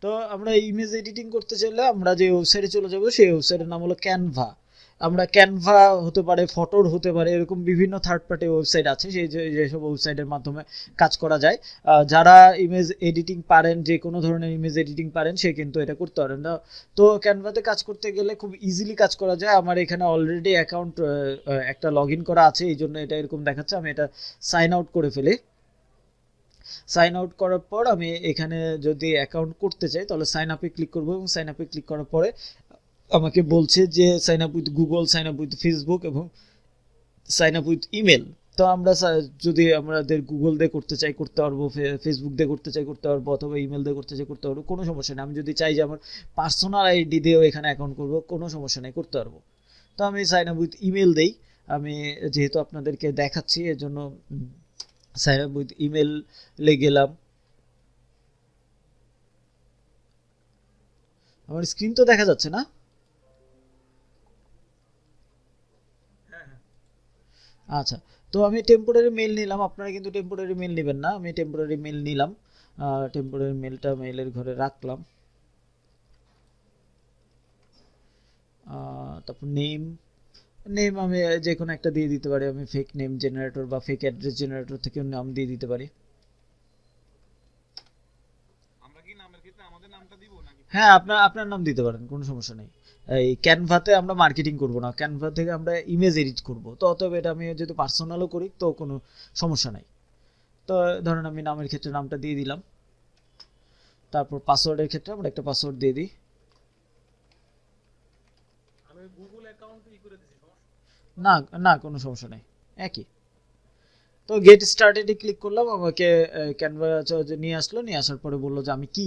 তো আমরা image editing করতে চাইলে আমরা যে ওয়েবসাইটে চলে যাব, সেই ওয়েবসাইটের নাম হলো ক্যানভা। আমরা ক্যানভা হতে পারে, ফটোর হতে পারে, এরকম বিভিন্ন থার্ড পার্টি ওয়েবসাইট আছে, সেই যেসব ওয়েবসাইটের মাধ্যমে কাজ করা যায়। যারা ইমেজ এডিটিং পারেন, যে কোনো ধরনের ইমেজ এডিটিং পারেন, সে কিন্তু এটা করতে পারেন না। তো ক্যানভাতে কাজ করতে গেলে খুব ইজিলি কাজ করা যায়। আমার এখানে অলরেডি অ্যাকাউন্ট একটা লগ ইন করা আছে, এই জন্য এটা এরকম দেখাচ্ছে। আমি এটা সাইন আউট করে ফেলি। সাইন আউট করার পর আমি এখানে যদি অ্যাকাউন্ট করতে চাই, তাহলে সাইন আপে ক্লিক করবো, এবং সাইন আপে ক্লিক করার পরে আমাকে বলছে যে sign up with Google, sign up with Facebook এবং সাইন আপ উইথ ইমেল। তো আমরা যদি আমাদের গুগল দিয়ে করতে চাই করতে পারবো, ফেসবুক দিয়ে করতে চাই করতে পারবো, অথবা ইমেল দিয়ে করতে চাই করতে পারবো, কোনো সমস্যা নেই। আমি যদি চাই যে আমার পার্সোনাল আইডি দিয়েও এখানে অ্যাকাউন্ট করবো, কোনো সমস্যা নেই, করতে পারবো। তো আমি সাইন আপ উইথ ইমেল দেই। আমি যেহেতু আপনাদেরকে দেখাচ্ছি, এর জন্য সাইন আপ উইথ ইমেল গেলাম। আমার স্ক্রিন তো দেখা যাচ্ছে না? আচ্ছা। তো আমি টেম্পোরারি মেল নিলাম, আপনারা কিন্তু টেম্পোরারি মেল নেবেন না। আমি টেম্পোরারি মেল নিলাম, টেম্পোরারি মেলটা মেলের ঘরে রাখলাম। তারপর নেম, নেম আমি যে কোনো একটা দিয়ে দিতে পারি। আমি ফেক নেম জেনারেটর বা ফেক অ্যাড্রেস জেনারেটর থেকে নাম দিয়ে দিতে পারি। হ্যাঁ, আপনার আপনার নাম দিতে পারেন, কোনো সমস্যা নেই। এই ক্যানভাতে আমরা মার্কেটিং করব না, ক্যানভা থেকে আমরা ইমেজ এডিট করব। তো অতএব এটা আমি যদি পার্সোনালও করি তো কোনো সমস্যা নাই। তো ধরেন আমি নামের ক্ষেত্রে নামটা দিয়ে দিলাম। তারপর পাসওয়ার্ডের ক্ষেত্রে আমরা একটা পাসওয়ার্ড দিয়ে দিই। না, না, কোনো সমস্যা নেই, একই। তো গেট স্টার্টেডে ক্লিক করলাম, আমাকে ক্যানভা নিয়ে আসলো, নিয়ে আসার পরে বললো যে আমি কি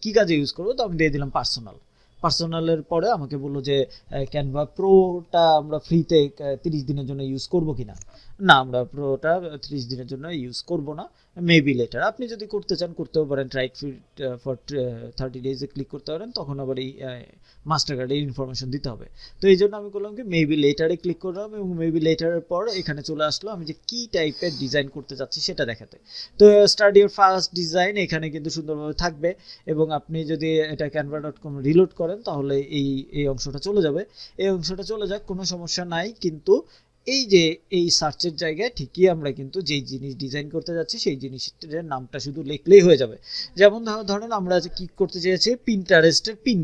কি কাজে ইউজ করবো। তো আমি দিয়ে দিলাম পার্সোনাল। পার্সোনালের পরে আমাকে বললো যে ক্যানভা প্রোটা আমরা ফ্রিতে 30 দিনের জন্য ইউজ করবো কিনা। না, আমরা প্রোটা 30 দিনের জন্য ইউজ করব না, মেবি লেটার। আপনি যদি করতে চান করতেও পারেন, ট্রাই ফ্রি ফর 30 ডেজে ক্লিক করতে পারেন, তখন আবার এই মাস্টার কার্ডের ইনফরমেশন দিতে হবে। তো এই জন্য আমি করলাম কি মেবি লেটারে ক্লিক করলাম, এবং মেবি লেটারের পর এখানে চলে আসলো আমি যে কি টাইপের ডিজাইন করতে চাচ্ছি সেটা দেখাতে। তো স্টার্ট ইউর ফার্স্ট ডিজাইন এখানে কিন্তু সুন্দরভাবে থাকবে, এবং আপনি যদি এটা canva.com রিলোড করেন তাহলে এই এই অংশটা চলে যাবে। এই অংশটা চলে যাক, কোনো সমস্যা নাই। কিন্তু এই যে এই সার্চের জায়গায় ঠিকই আমরা কিন্তু যেই জিনিস ডিজাইন করতে যাচ্ছি সেই জিনিসটার নামটা শুধু লিখলেই হয়ে যাবে। যেমন ধরেন আমরা যে কি করতে চেয়েছি, পিন্টারেস্টের পিন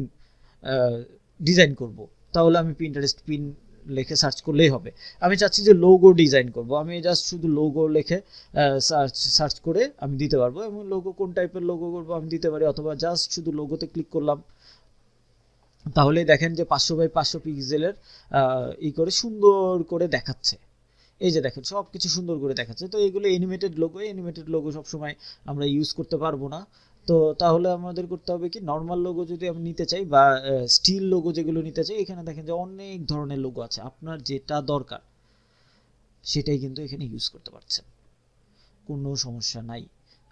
ডিজাইন করব, তাহলে আমি পিন্টারেস্ট পিন লিখে সার্চ করলেই হবে। আমি চাচ্ছি যে লোগো ডিজাইন করব, আমি জাস্ট শুধু লোগো লিখে সার্চ সার্চ করে আমি দিতে পারবো, এবং লোগো কোন টাইপের লোগো করবো আমি দিতে পারি, অথবা জাস্ট শুধু লোগোতে ক্লিক করলাম। তাহলেই দেখেন যে 500 বাই 500 পিক্সেলের ই করে সুন্দর করে দেখাচ্ছে। এই যে দেখেন সব কিছু সুন্দর করে দেখাচ্ছে। তো এগুলো অ্যানিমেটেড লোগো, অ্যানিমেটেড লোগো সবসময় আমরা ইউজ করতে পারবো না। তো তাহলে আমাদের করতে হবে কি, নর্মাল লোগো যদি আমি নিতে চাই বা স্টিল লোগো যেগুলো নিতে চাই, এখানে দেখেন যে অনেক ধরনের লোগো আছে, আপনার যেটা দরকার সেটাই কিন্তু এখানে ইউজ করতে পারছেন, কোনো সমস্যা নাই।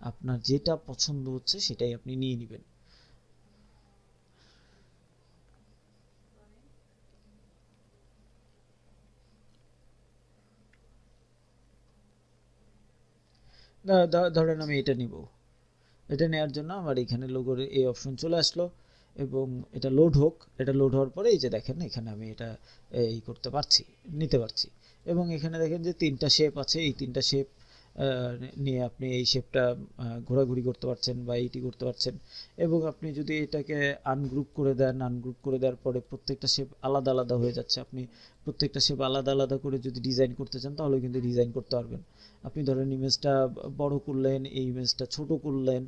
আপনার যেটা পছন্দ হচ্ছে সেটাই আপনি নিয়ে নেবেন। ধরেন আমি এটা নিব, এটা নেওয়ার জন্য আমার এখানে লোগোর এই অপশন চলে আসলো, এবং এটা লোড হোক। এটা লোড হওয়ার পরে এই যে দেখেন এখানে আমি এটা এই করতে পারছি, নিতে পারছি। এবং এখানে দেখেন যে 3টা শেপ আছে, এই 3টা শেপ নিয়ে আপনি এই শেপটা ঘোরাঘুরি করতে পারছেন বা এইটি করতে পারছেন। এবং আপনি যদি এটাকে আনগ্রুপ করে দেন, আনগ্রুপ করে দেওয়ার পরে প্রত্যেকটা শেপ আলাদা আলাদা হয়ে যাচ্ছে। আপনি প্রত্যেকটা শেপ আলাদা আলাদা করে যদি ডিজাইন করতে চান তাহলে কিন্তু ডিজাইন করতে পারবেন। আপনি ধরেন ইমেজটা বড় করলেন, এই ইমেজটা ছোট করলেন।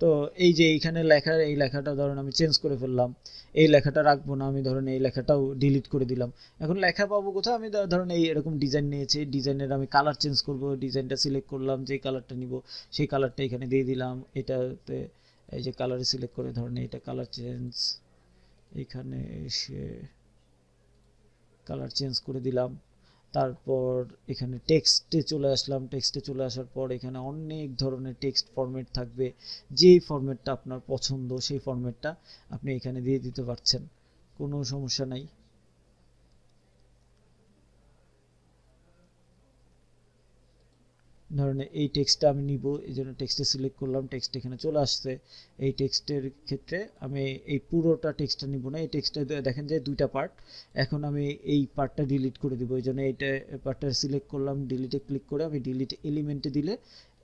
তো এই যে এইখানে লেখার এই লেখাটা ধরেন আমি চেঞ্জ করে ফেললাম, এই লেখাটা রাখবো না, আমি ধরেন এই লেখাটাও ডিলিট করে দিলাম। এখন লেখা পাবো কোথায়? আমি ধরেন এই এরকম ডিজাইন নিয়েছি, ডিজাইনের আমি কালার চেঞ্জ করব, ডিজাইনটা সিলেক্ট করলাম, যে কালারটা নিব সেই কালারটা এখানে দিয়ে দিলাম এটাতে। এই যে কালারে সিলেক্ট করে ধরেন এটা কালার চেঞ্জ, এখানে এসে কালার চেঞ্জ করে দিলাম। তারপর এখানে টেক্সটে চলে আসলাম। টেক্সটে চলে আসার পর এখানে অনেক ধরনের টেক্সট ফরম্যাট থাকবে। যেই ফরম্যাটটা আপনার পছন্দ সেই ফরম্যাটটা আপনি এখানে দিয়ে দিতে পারছেন, কোনো সমস্যা নাই। ধরেন এই টেক্সটটা আমি নিব, এই জন্য টেক্সটে সিলেক্ট করলাম, টেক্সট এখানে চলে আসছে। এই টেক্সটের ক্ষেত্রে আমি এই পুরোটা টেক্সটটা নিব না, এই টেক্সটে দেখেন যে দুইটা পার্ট। এখন আমি এই পার্টটা ডিলিট করে দিব, এই জন্য এইটা পার্টটা সিলেক্ট করলাম, ডিলিটে ক্লিক করে আমি ডিলিট এলিমেন্টে দিলে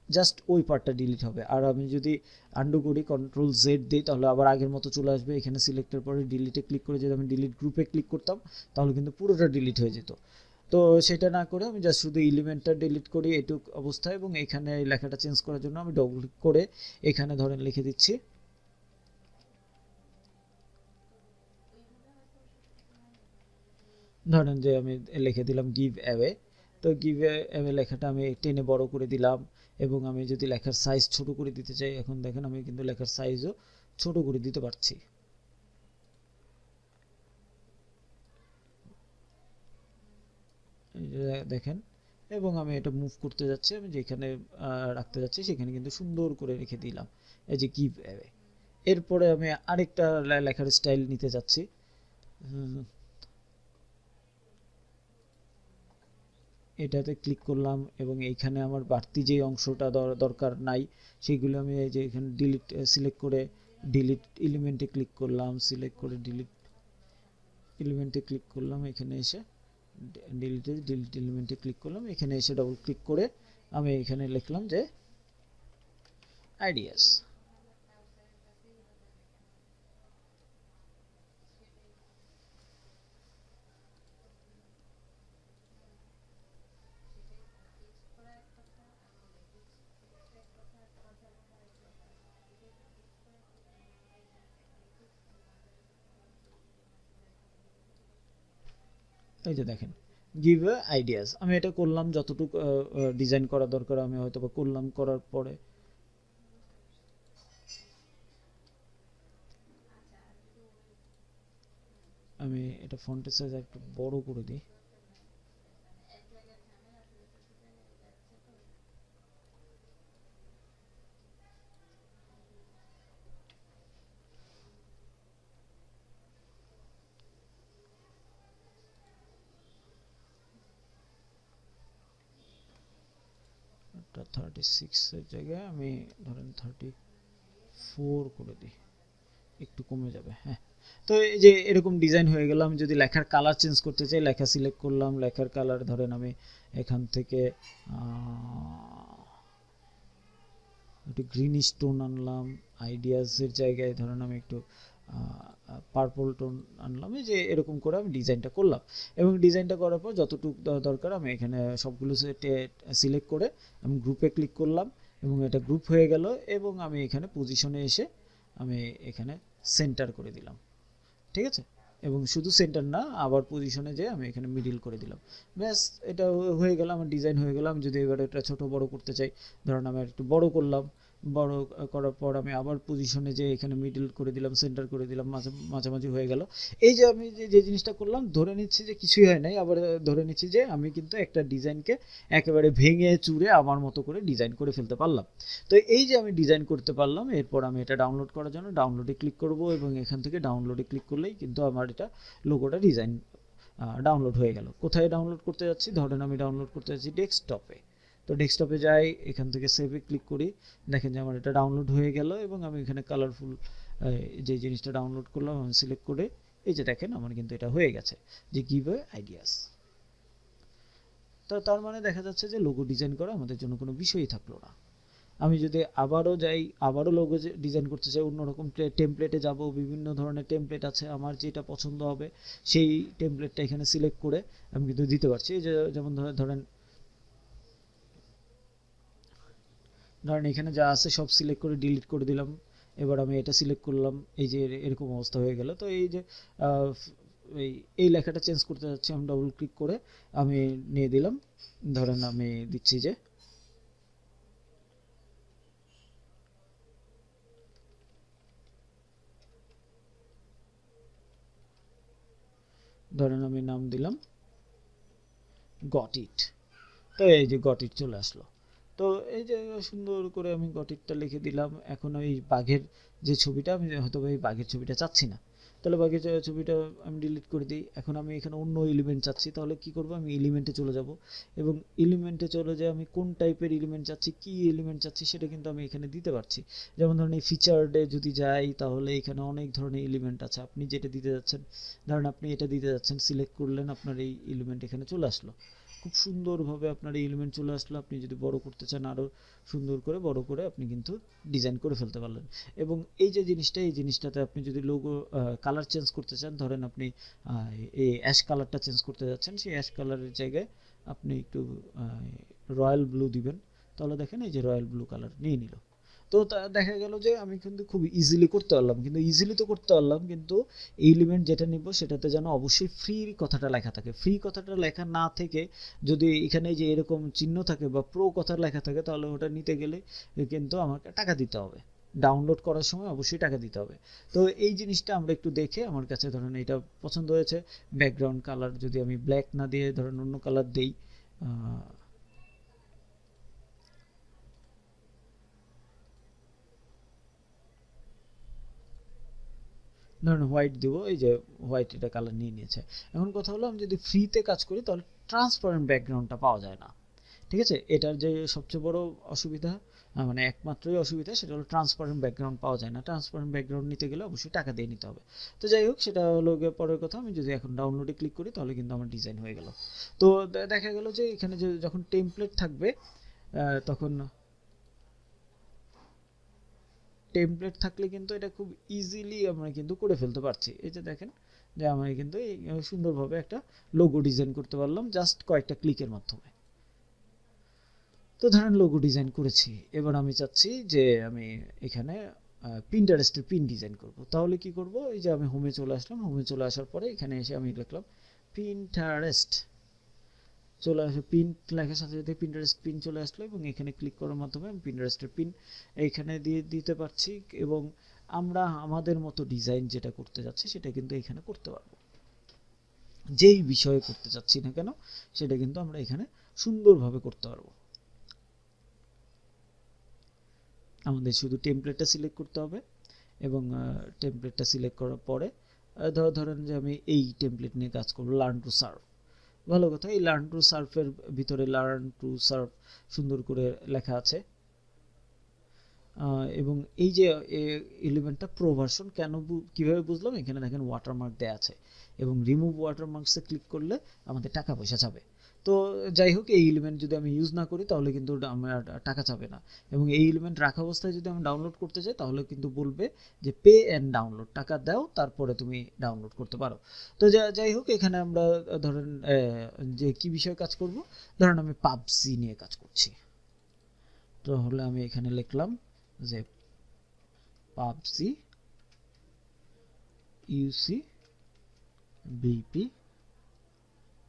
জাস্ট ওই পার্টটা ডিলিট হবে। আর আমি যদি আন্ডু করি, কন্ট্রোল জেড দিই, তাহলে আবার আগের মতো চলে আসবে। এখানে সিলেক্টের পরে ডিলিটে ক্লিক করে যদি আমি ডিলিট গ্রুপে ক্লিক করতাম তাহলে কিন্তু পুরোটা ডিলিট হয়ে যেত। তো সেটা না করে আমি জাস্ট শুধু এলিমেন্টটা ডিলিট করি এইটুক অবস্থায়, এবং এখানে লেখাটা চেঞ্জ করার জন্য আমি ডবল ক্লিক করে এখানে ধরেন লিখে দিচ্ছি, ধরেন যে আমি লিখে দিলাম গিভ অ্যাওয়ে। তো গিভ অ্যাওয়ে লেখাটা আমি টেনে বড় করে দিলাম, এবং আমি যদি লেখার সাইজ ছোট করে দিতে চাই, এখন দেখেন আমি কিন্তু লেখার সাইজও ছোট করে দিতে পারছি। দেখেন, এবং আমি এটা মুভ করতে যাচ্ছি, আমি যেখানে রাখতে যাচ্ছি সেখানে কিন্তু সুন্দর করে রেখে দিলাম, এই যে গিভ অ্যাওয়ে। এরপরে আমি আরেকটা লেখার স্টাইল নিতে যাচ্ছি। এটাতে ক্লিক করলাম, এবং এইখানে আমার বাড়তি যে অংশটা দরকার নাই সেগুলো আমি এই যে এখানে ডিলিট সিলেক্ট করে ডিলিট এলিমেন্টে ক্লিক করলাম, সিলেক্ট করে ডিলিট এলিমেন্টে ক্লিক করলাম, এখানে এসে ডিলিট এলিমেন্টে ক্লিক করলাম, এখানে এসে ডবল ক্লিক করে আমি এখানে লিখলাম যে আইডিয়াস। এই যে দেখেন গিভ আইডিয়াস, আমি এটা করলাম যতটুকু ডিজাইন করা দরকার আমি হয়তো বা করলাম, করার পরে আমি এটা ফন্টের সাইজ একটু বড় করে দিই। এটা 36 এর জায়গায় আমি ধরেন 34 করে দিই, একটু কমে যাবে। হ্যাঁ, তো এই যে এরকম ডিজাইন হয়ে গেল। আমি যদি লেখার কালার চেঞ্জ করতে চাই, লেখা সিলেক্ট করলাম, লেখার কালার ধরেন আমি এখান থেকে একটু গ্রিনিশ টোন আনলাম, আইডিয়াসের জায়গায় ধরেন আমি একটু পার্পল টোন আনলাম, এই যে এরকম করে আমি ডিজাইনটা করলাম। এবং ডিজাইনটা করার পর যতটুকু দরকার আমি এখানে সবগুলো সিলেক্ট করে আমি গ্রুপে ক্লিক করলাম, এবং এটা গ্রুপ হয়ে গেল। এবং আমি এখানে পজিশনে এসে আমি এখানে সেন্টার করে দিলাম, ঠিক আছে। এবং শুধু সেন্টার না, আবার পজিশনে যেয়ে আমি এখানে মিডিল করে দিলাম। ব্যাস, এটা হয়ে গেল, আমার ডিজাইন হয়ে গেল। আমি যদি এবার এটা ছোট বড় করতে চাই, ধরুন আমি একটু বড় করলাম, বড় করার পর আমি আবার পজিশনে যে এখানে মিডল করে দিলাম, সেন্টার করে দিলাম, মাঝামাঝি হয়ে গেল। এই যে আমি যে জিনিসটা করলাম, ধরে নিচ্ছি যে কিছুই হয় নাই, আবার ধরে নিচ্ছি যে আমি কিন্তু একটা ডিজাইনকে একেবারে ভেঙে চুরে আমার মতো করে ডিজাইন করে ফেলতে পারলাম। তো এই যে আমি ডিজাইন করতে পারলাম, এরপর আমি এটা ডাউনলোড করার জন্য ডাউনলোডে ক্লিক করব, এবং এখান থেকে ডাউনলোডে ক্লিক করলেই কিন্তু আমার এটা লোগোটা ডিজাইন ডাউনলোড হয়ে গেল। কোথায় ডাউনলোড করতে যাচ্ছি, ধরেন আমি ডাউনলোড করতে যাচ্ছি ডেস্কটপে। তো ডেস্কটপে যাই, এখান থেকে সেভে ক্লিক করি, দেখেন যে আমার এটা ডাউনলোড হয়ে গেল। এবং আমি এখানে কালারফুল যে জিনিসটা ডাউনলোড করলাম আমি সিলেক্ট করে, এই যে দেখেন আমার কিন্তু এটা হয়ে গেছে যে গিভ আইডিয়াস। তো তার মানে দেখা যাচ্ছে যে লোগো ডিজাইন করা আমাদের জন্য কোনো বিষয়ই থাকলো না। আমি যদি আবারও যাই, আবারও লোগো ডিজাইন করতে চাই, অন্যরকম টেমপ্লেটে যাব, বিভিন্ন ধরনের টেমপ্লেট আছে, আমার যেটা পছন্দ হবে সেই টেমপ্লেটটা এখানে সিলেক্ট করে আমি কিন্তু দিতে পারছি। এই যে যেমন ধরেন এখানে যা আছে সব সিলেক্ট করে ডিলিট করে দিলাম। এবার আমি এটা সিলেক্ট করলাম, এই যে এরকম অবস্থা হয়ে গেল। তো এই যে এই লেখাটা চেঞ্জ করতে যাচ্ছি, আমি ডবল ক্লিক করে আমি নিয়ে দিলাম, ধরেন আমি দিচ্ছি যে ধরেন আমি নাম দিলাম গট ইট। তো এই যে গট ইট চলে আসলো। তো এই যে সুন্দর করে আমি গট ইটটা লিখে দিলাম। এখন ওই বাঘের যে ছবিটা, আমি হয়তো এই বাঘের ছবিটা চাচ্ছি না, তাহলে বাঘের ছবিটা আমি ডিলিট করে দিই। এখন আমি এখানে অন্য এলিমেন্ট চাচ্ছি, তাহলে কি করব, আমি এলিমেন্টে চলে যাব এবং এলিমেন্টে চলে যেয়ে আমি কোন টাইপের এলিমেন্ট চাচ্ছি, কি এলিমেন্ট চাচ্ছি সেটা কিন্তু আমি এখানে দিতে পারছি। যেমন ধরুন এই ফিচার্ডে যদি যাই, তাহলে এখানে অনেক ধরনের এলিমেন্ট আছে। আপনি যেটা দিতে যাচ্ছেন, ধরেন আপনি এটা দিতে যাচ্ছেন, সিলেক্ট করলেন, আপনার এই এলিমেন্ট এখানে চলে আসলো। খুব সুন্দরভাবে আপনার এই এলিমেন্ট চলে আসলো। আপনি যদি বড় করতে চান, আরও সুন্দর করে বড় করে আপনি কিন্তু ডিজাইন করে ফেলতে পারলেন। এবং এই যে জিনিসটা, এই জিনিসটাতে আপনি যদি লোগো কালার চেঞ্জ করতে চান, ধরেন আপনি এই অ্যাশ কালারটা চেঞ্জ করতে যাচ্ছেন, সেই অ্যাশ কালারের জায়গায় আপনি একটু রয়্যাল ব্লু দিবেন, তাহলে দেখেন এই যে রয়্যাল ব্লু কালার নিয়ে নিল। তো দেখা গেল যে আমি কিন্তু খুব ইজিলি করতে পারলাম। কিন্তু ইজিলি তো করতে পারলাম, কিন্তু এলিমেন্ট যেটা নিব সেটাতে যেন অবশ্যই ফ্রি কথাটা লেখা থাকে। ফ্রি কথাটা লেখা না থেকে যদি এখানে যে এরকম চিহ্ন থাকে বা প্রো কথা লেখা থাকে, তাহলে ওটা নিতে গেলে কিন্তু আমাকে টাকা দিতে হবে। ডাউনলোড করার সময় অবশ্যই টাকা দিতে হবে। তো এই জিনিসটা আমরা একটু দেখে, আমার কাছে ধরেন এটা পছন্দ হয়েছে। ব্যাকগ্রাউন্ড কালার যদি আমি ব্ল্যাক না দিয়ে ধরেন অন্য কালার দিই, ধরুন হোয়াইট দিব, এই যে হোয়াইট এটা কালার নিয়ে নিয়েছে। এখন কথা হলো, আমি যদি ফ্রিতে কাজ করি তাহলে ট্রান্সপারেন্ট ব্যাকগ্রাউন্ডটা পাওয়া যায় না। ঠিক আছে, এটার যে সবচেয়ে বড় অসুবিধা, মানে একমাত্রই অসুবিধা, সেটা হলো ট্রান্সপারেন্ট ব্যাকগ্রাউন্ড পাওয়া যায় না। ট্রান্সপারেন্ট ব্যাকগ্রাউন্ড নিতে গেলে অবশ্যই টাকা দিয়ে নিতে হবে। তো যাই হোক, সেটা হলো গিয়ে পরের কথা। আমি যদি এখন ডাউনলোডে ক্লিক করি, তাহলে কিন্তু আমার ডিজাইন হয়ে গেল। তো দেখা গেল যে এখানে যে যখন টেমপ্লেট থাকবে, তখন টেমপ্লেট থাকলে কিন্তু এটা খুব ইজিলি আমরা কিন্তু করে ফেলতে পারছি। এই যে দেখেন যে আমরা কিন্তু সুন্দরভাবে একটা লোগো ডিজাইন করতে পারলাম জাস্ট কয়েকটা ক্লিকের মাধ্যমে। তো ধরেন লোগো ডিজাইন করেছি, এবার আমি চাচ্ছি যে আমি এখানে পিন্টারেস্টের পিন ডিজাইন করব। তাহলে কি করব, এই যে আমি হোমে চলে আসলাম। হোমে চলে আসার পরে এখানে এসে আমি লিখলাম পিন্টারেস্ট। চলে আসে পিন লেখার সাথে সাথে পিন্টারেস্ট পিন চলে আসলো, এবং এখানে ক্লিক করার মাধ্যমে আমি পিন্টারেস্টের পিন এইখানে দিয়ে দিতে পারছি। এবং আমরা আমাদের মতো ডিজাইন যেটা করতে যাচ্ছি সেটা কিন্তু এখানে করতে পারবো। যেই বিষয়ে করতে চাচ্ছি না কেন, সেটা কিন্তু আমরা এখানে সুন্দরভাবে করতে পারবো। আমাদের শুধু টেমপ্লেটটা সিলেক্ট করতে হবে, এবং টেমপ্লেটটা সিলেক্ট করার পরে ধরেন যে আমি এই টেমপ্লেট নিয়ে কাজ করবো, লার্ন টু সার্ভ। ভালো কথা, এই লার্ন টু সার্ভের ভিতরে লার্ন টু সার্ভ সুন্দর করে লেখা আছে। এবং এই যে এলিমেন্টটা প্রো ভার্সন, কেন কিভাবে বুঝলাম, এখানে দেখেন ওয়াটারমার্ক দেয়া আছে, এবং রিমুভ ওয়াটারমার্কসে ক্লিক করলে আমাদের টাকা পয়সা যাবে। তো যাই হোক, এই এলিমেন্ট যদি আমি ইউজ না করি তাহলে কিন্তু আমার টাকা যাবে না। এবং এই এলিমেন্ট রাখা অবস্থায় যদি আমি ডাউনলোড করতে চাই, তাহলে কিন্তু বলবে যে পে অ্যান্ড ডাউনলোড, টাকা দাও তারপরে তুমি ডাউনলোড করতে পারো। তো যাই হোক, এখানে আমরা ধরেন যে কি বিষয়ে কাজ করব, ধরেন আমি পাবজি নিয়ে কাজ করছি। তাহলে আমি এখানে লিখলাম যে পাবজি ইউসি বিপি,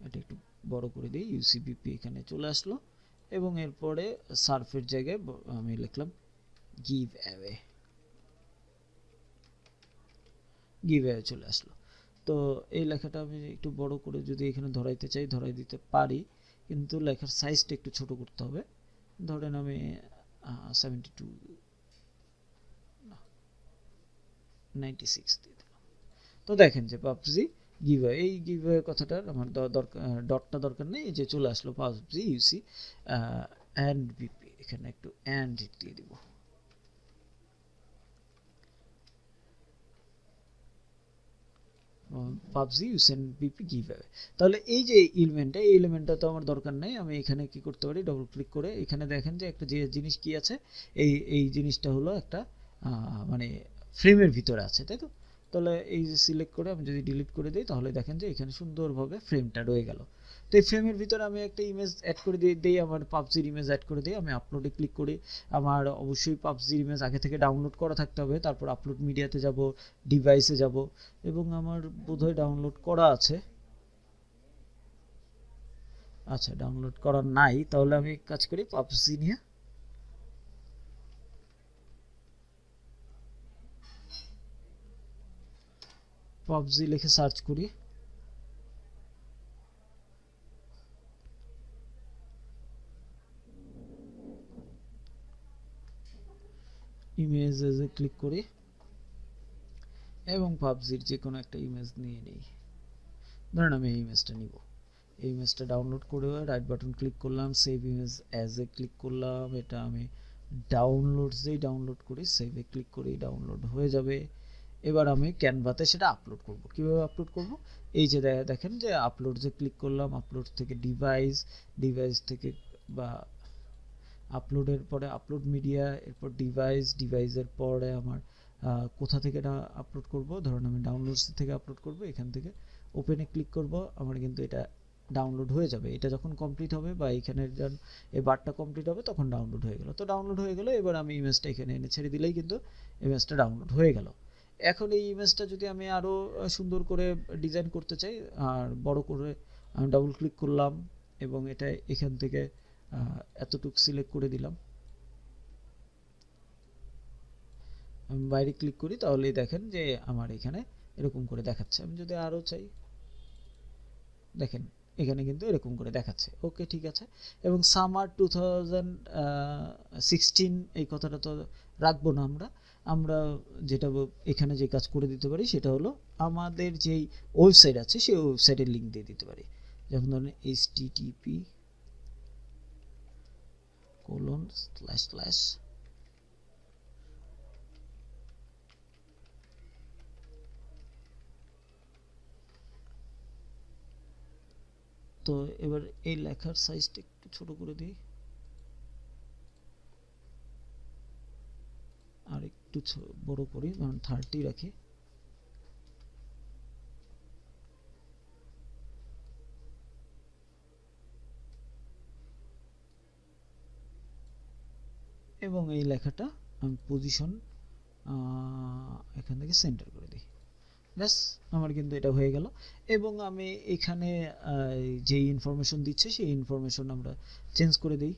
এটা একটু বড় করে দিই, ইউসি বিপি এখানে চলে আসলো। এবং এরপরে সার্ফের জায়গায় আমি লিখলাম গিভ অ্যাওয়ে, গিভ অ্যাওয়ে চলে আসলো। তো এই লেখাটা আমি একটু বড় করে যদি এখানে ধরাইতে চাই, ধরাই দিতে পারি, কিন্তু লেখার সাইজটা একটু ছোট করতে হবে। ধরেন আমি 72 96 দিয়ে দিলাম। তো দেখেন যে পাবজি গিভওয়ে, এই গিভওয়ে কথাটার আমার ডটটা দরকার নেই, এই যে চলে আসলো পাবজি ইউসি অ্যান্ড বিপি, এখানে একটু অ্যান্ড দিয়ে দিব। পাবজি ইউসি বিপি গিভওয়ে। তাহলে এই যে এলিমেন্টটা, এই এলিমেন্টটা তো আমার দরকার নেই। আমি এখানে কি করতে পারি, ডবল ক্লিক করে এখানে দেখেন যে একটা যে জিনিস কি আছে, এই জিনিসটা হলো একটা মানে ফ্রেমের ভিতরে আছে, তাই তো। তাহলে এই যে সিলেক্ট করে আমি যদি ডিলিট করে দিই, তাহলে দেখেন যে এখানে সুন্দরভাবে ফ্রেমটা রয়ে গেল। তো এই ফ্রেমের ভিতরে আমি একটা ইমেজ অ্যাড করে দিই, আমার পাবজির ইমেজ অ্যাড করে দিই। আমি আপলোডে ক্লিক করি। আমার অবশ্যই পাবজির ইমেজ আগে থেকে ডাউনলোড করা থাকতে হবে। তারপর আপলোড মিডিয়াতে যাব, ডিভাইসে যাব, এবং আমার বোধহয় ডাউনলোড করা আছে। আচ্ছা, ডাউনলোড করা নাই, তাহলে আমি কাজ করি পাবজি নিয়ে পাবজি লিখে সার্চ করি। ইমেজে ক্লিক করি এবং পাবজির যে কোনো একটা ইমেজ নিয়ে নিই। ধরেন আমি এই ইমেজটা নিব, এই ইমেজটা ডাউনলোড করে রাইট বাটন ক্লিক করলাম, save image as a click করলাম, এটা আমি ডাউনলোড করি, সেভে ক্লিক করি, ডাউনলোড হয়ে যাবে। এবার আমি ক্যানভাতে সেটা আপলোড করব। কিভাবে আপলোড করব? এই যে দেখেন যে আপলোড যে ক্লিক করলাম, আপলোড থেকে ডিভাইস থেকে বা আপলোডের পরে আপলোড মিডিয়া, এরপর ডিভাইসের পরে আমার কোথা থেকে এটা আপলোড করব, ধরুন আমি ডাউনলোডস থেকে আপলোড করব, এখান থেকে ওপেনে ক্লিক করব, আমার কিন্তু এটা ডাউনলোড হয়ে যাবে। এটা যখন কমপ্লিট হবে বা এখানে এই বারটা কমপ্লিট হবে তখন ডাউনলোড হয়ে গেল। তো ডাউনলোড হয়ে গেল, এবার আমি ইমেজটা এখানে এনে ছেড়ে দিলেই কিন্তু ইমেজটা ডাউনলোড হয়ে গেল। এখন এই ইমেজটা যদি আমি আরও সুন্দর করে ডিজাইন করতে চাই আর বড় করে, আমি ডাবল ক্লিক করলাম এবং এটা এখান থেকে এতটুকু সিলেক্ট করে দিলাম, আমি বাইরে ক্লিক করি, তাহলেই দেখেন যে আমার এখানে এরকম করে দেখাচ্ছে। আমি যদি আরও চাই, দেখেন এখানে কিন্তু এরকম করে দেখাচ্ছে। ওকে, ঠিক আছে। এবং সামার 2016 এই কথাটা তো রাখবো না, আমরা যেটা এখানে যে কাজ করে দিতে পারি সেটা হলো আমাদের যেই ওয়েবসাইট আছে সেই ওয়েবসাইটের লিঙ্ক দিয়ে দিতে পারি। যেমন ধরেন http:// তো এবার এই লেখার সাইজটা একটু ছোট করে দিই, আর একটু বড় করি, ধরুন 30 রাখি। এবং এই লেখাটা আমি পজিশন এখান থেকে সেন্টার করে দিই। ব্যাস, আমার কিন্তু এটা হয়ে গেল। এবং আমি এখানে যে ইনফরমেশন দিচ্ছে সেই ইনফরমেশন আমরা চেঞ্জ করে দিই,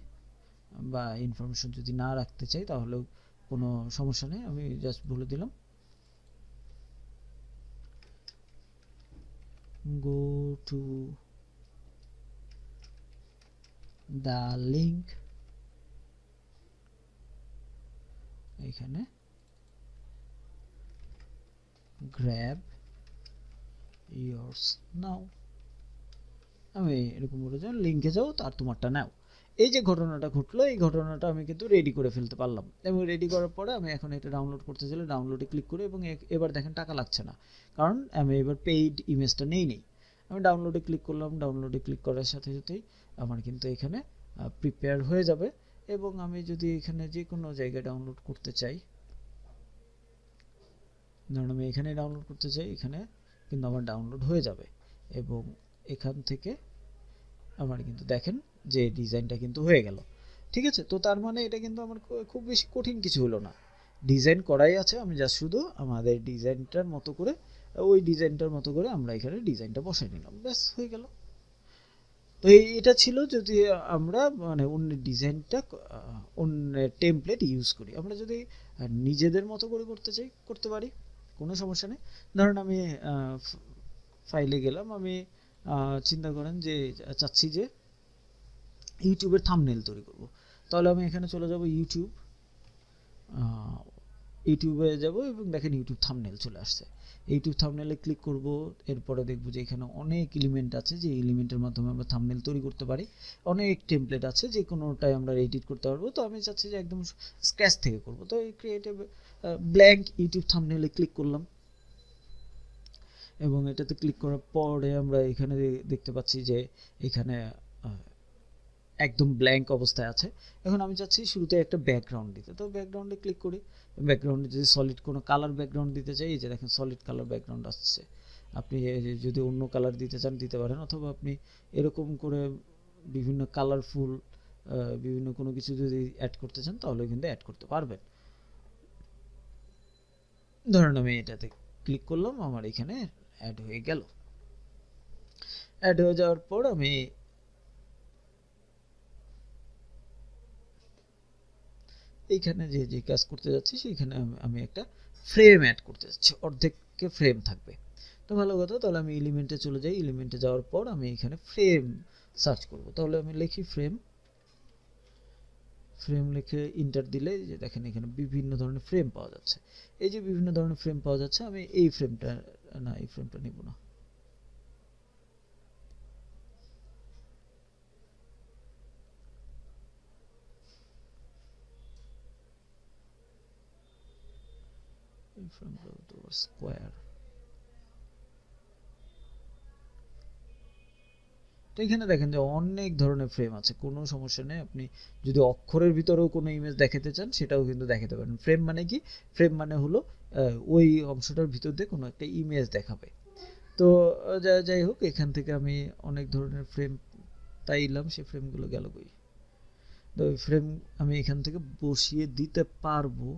বা ইনফরমেশন যদি না রাখতে চাই তাহলেও কোনো সমস্যা নেই, আমি জাস্ট বলে দিলাম go to the link, এখানে grab yours now, আমি এরকম বলে যাও লিঙ্কে যাও তার তোমারটা নাও। এই যে ঘটনাটা ঘটলো, এই ঘটনাটা আমি কিন্তু রেডি করে ফেলতে পারলাম। এবং রেডি করার পরে আমি এখন এটা ডাউনলোড করতে চাইলে ডাউনলোডে ক্লিক করি এবং এবার দেখেন টাকা লাগছে না, কারণ আমি এবার পেইড ইমেজটা নেই। আমি ডাউনলোডে ক্লিক করলাম, ডাউনলোডে ক্লিক করার সাথে সাথেই আমার কিন্তু এখানে প্রিপেয়ার হয়ে যাবে। এবং আমি যদি এখানে যে কোনো জায়গায় ডাউনলোড করতে চাই, ধরুন আমি এখানে ডাউনলোড করতে চাই, এখানে কিন্তু আমার ডাউনলোড হয়ে যাবে। এবং এখান থেকে আমার কিন্তু দেখেন যে ডিজাইনটা কিন্তু হয়ে গেল। ঠিক আছে, তো তার মানে এটা কিন্তু আমার খুব বেশি কঠিন কিছু হলো না, ডিজাইন করাই আছে, আমি জাস্ট শুধু আমাদের ডিজাইনটার মতো করে ওই ডিজাইনটার মতো করে আমরা এখানে ডিজাইনটা বসাই নিলাম, ব্যাস হয়ে গেল। তো এটা ছিল যদি আমরা মানে অন্য ডিজাইনটা অন্য টেমপ্লেট ইউজ করি। আমরা যদি নিজেদের মতো করে করতে চাই করতে পারি, কোনো সমস্যা নেই। ধরুন আমি ফাইলে গেলাম, আমি চিন্তা করেন যে চাচ্ছি যে ইউটিউবের থাম্বনেল তৈরি করব, তাহলে আমি এখানে চলে যাব ইউটিউবে যাব এবং দেখেন ইউটিউব থাম্বনেল চলে আসছে। ইউটিউব থাম্বনেলে ক্লিক করব, এরপরে দেখব যে এখানে অনেক এলিমেন্ট আছে, যে এলিমেন্টের মাধ্যমে আমরা থাম্বনেল তৈরি করতে পারি। অনেক টেমপ্লেট আছে, যে কোনোটাই আমরা এডিট করতে পারবো। তো আমি চাচ্ছি যে একদম স্ক্র্যাচ থেকে করব, তো এই ক্রিয়েট ব্ল্যাঙ্ক ইউটিউব থাম্বনেলে ক্লিক করলাম এবং এটাতে ক্লিক করার পরে আমরা এখানে দেখতে পাচ্ছি যে এখানে একদম ব্ল্যাঙ্ক অবস্থায় আছে। এখন আমি চাচ্ছি শুরুতে একটা ব্যাকগ্রাউন্ড দিতে, তো ব্যাকগ্রাউন্ডে ক্লিক করি। ব্যাকগ্রাউন্ডে যদি সলিড কোনো কালার ব্যাকগ্রাউন্ড দিতে চাই, এই যে দেখেন সলিড কালার ব্যাকগ্রাউন্ড আসছে। আপনি যদি অন্য কালার দিতে চান দিতে পারেন, অথবা আপনি এরকম করে বিভিন্ন কালারফুল বিভিন্ন কোনো কিছু যদি অ্যাড করতে চান তাহলে কিন্তু অ্যাড করতে পারবেন। ধরেন আমি এটাতে ক্লিক করলাম, আমার এখানে অ্যাড হয়ে গেল। অ্যাড হয়ে যাওয়ার পর আমি এইখানে যে কাজ করতে যাচ্ছি সেইখানে আমি একটা ফ্রেম অ্যাড করতে যাচ্ছি, অর্ধেককে ফ্রেম থাকবে। তো ভালো কথা, তাহলে আমি এলিমেন্টে চলে যাই। এলিমেন্টে যাওয়ার পর আমি এখানে ফ্রেম সার্চ করব, তাহলে আমি লিখি ফ্রেম লিখে ইন্টার দিলে যে দেখেন এখানে বিভিন্ন ধরনের ফ্রেম পাওয়া যাচ্ছে। এই যে বিভিন্ন ধরনের ফ্রেম পাওয়া যাচ্ছে, আমি এই ফ্রেমটা না, এই ফ্রেমটা নিব না। এই ফ্রেমটা তো স্কোয়ার। তো এখানে দেখেন যে অনেক ধরনের ফ্রেম আছে, কোনো সমস্যা নেই। আপনি যদি অক্ষরের ভিতরেও কোনো ইমেজ দেখাতে চান সেটাও কিন্তু দেখাতে পারেন। ফ্রেম মানে কি? ফ্রেম মানে হলো ওই অংশটার ভিতর দিয়ে কোনো একটা ইমেজ দেখাবে। তো যাই হোক, এখান থেকে আমি অনেক ধরনের ফ্রেম পাইলাম, সেই ফ্রেমগুলো গেল কই? তো ওই ফ্রেম আমি এখান থেকে বসিয়ে দিতে পারবো।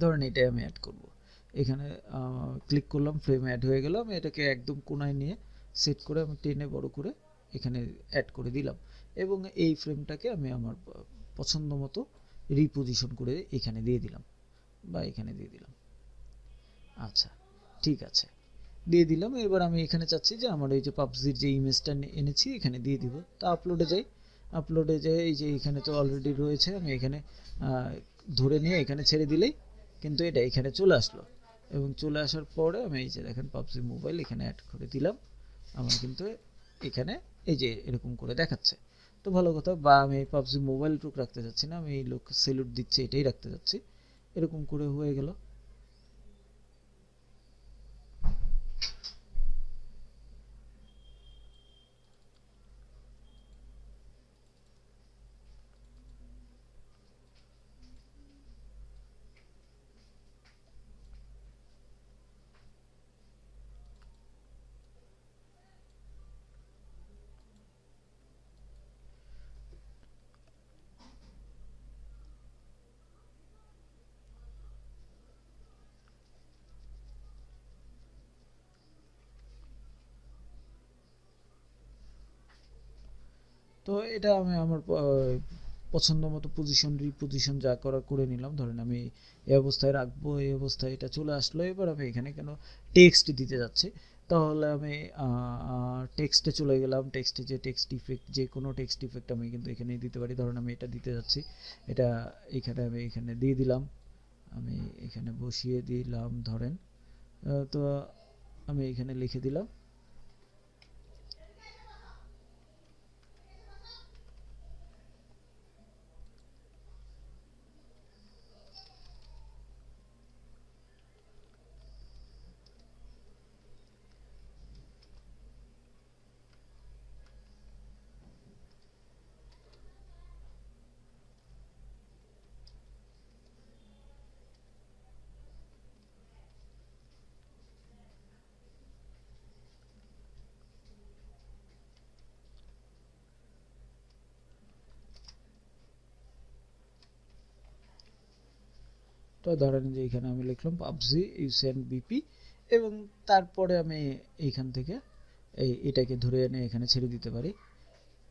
ধরেন এটাই আমি অ্যাড করব। এখানে ক্লিক করলাম, ফ্রেম অ্যাড হয়ে গেল। আমি এটাকে একদম কোনায় নিয়ে সেট করে আমি টেনে বড় করে এখানে অ্যাড করে দিলাম, এবং এই ফ্রেমটাকে আমি আমার পছন্দ মতো রিপোজিশন করে এখানে দিয়ে দিলাম বা এখানে দিয়ে দিলাম। আচ্ছা, ঠিক আছে, দিয়ে দিলাম। এবার আমি এখানে চাচ্ছি যে আমার এই যে পাবজির যে ইমেজটা এনেছি এখানে দিয়ে দিব। তা আপলোডে যাই। আপলোডে যাই, এই যে এখানে তো অলরেডি রয়েছে, আমি এখানে ধরে নিয়ে এখানে ছেড়ে দিলেই কিন্তু এটা এখানে চলে আসলো। এবং চলে আসার পরে আমি এই যে দেখেন পাবজি মোবাইল এখানে অ্যাড করে দিলাম, আমার কিন্তু এখানে এই যে এরকম করে দেখাচ্ছে। তো ভালো কথা। বা আমি পাবজি মোবাইল টুক রাখতে চাচ্ছি না, আমি এই লোক সেলুট দিচ্ছে এটাই রাখতে চাচ্ছি। এরকম করে হয়ে গেল। তো এটা আমি আমার পছন্দ মতো পজিশন রিপোজিশন যা করার করে নিলাম। ধরেন আমি এই অবস্থায় রাখবো, এই অবস্থায় এটা চলে আসলো। এবার আমি এখানে কেন টেক্সট দিতে যাচ্ছি, তাহলে আমি টেক্সটে চলে গেলাম। টেক্সটে যে টেক্সট ইফেক্ট, যে কোনো টেক্সট ইফেক্ট আমি কিন্তু এখানে দিতে পারি। ধরেন আমি এটা দিতে যাচ্ছি, এটা এখানে আমি এখানে দিয়ে দিলাম, আমি এখানে বসিয়ে দিলাম। ধরেন তো আমি এখানে লিখে দিলাম। তো ধরেন যে এখানে আমি লিখলাম পাবজি ইউসেন বিপি, এবং তারপরে আমি এইখান থেকে এটাকে ধরে এনে এখানে ছেড়ে দিতে পারি।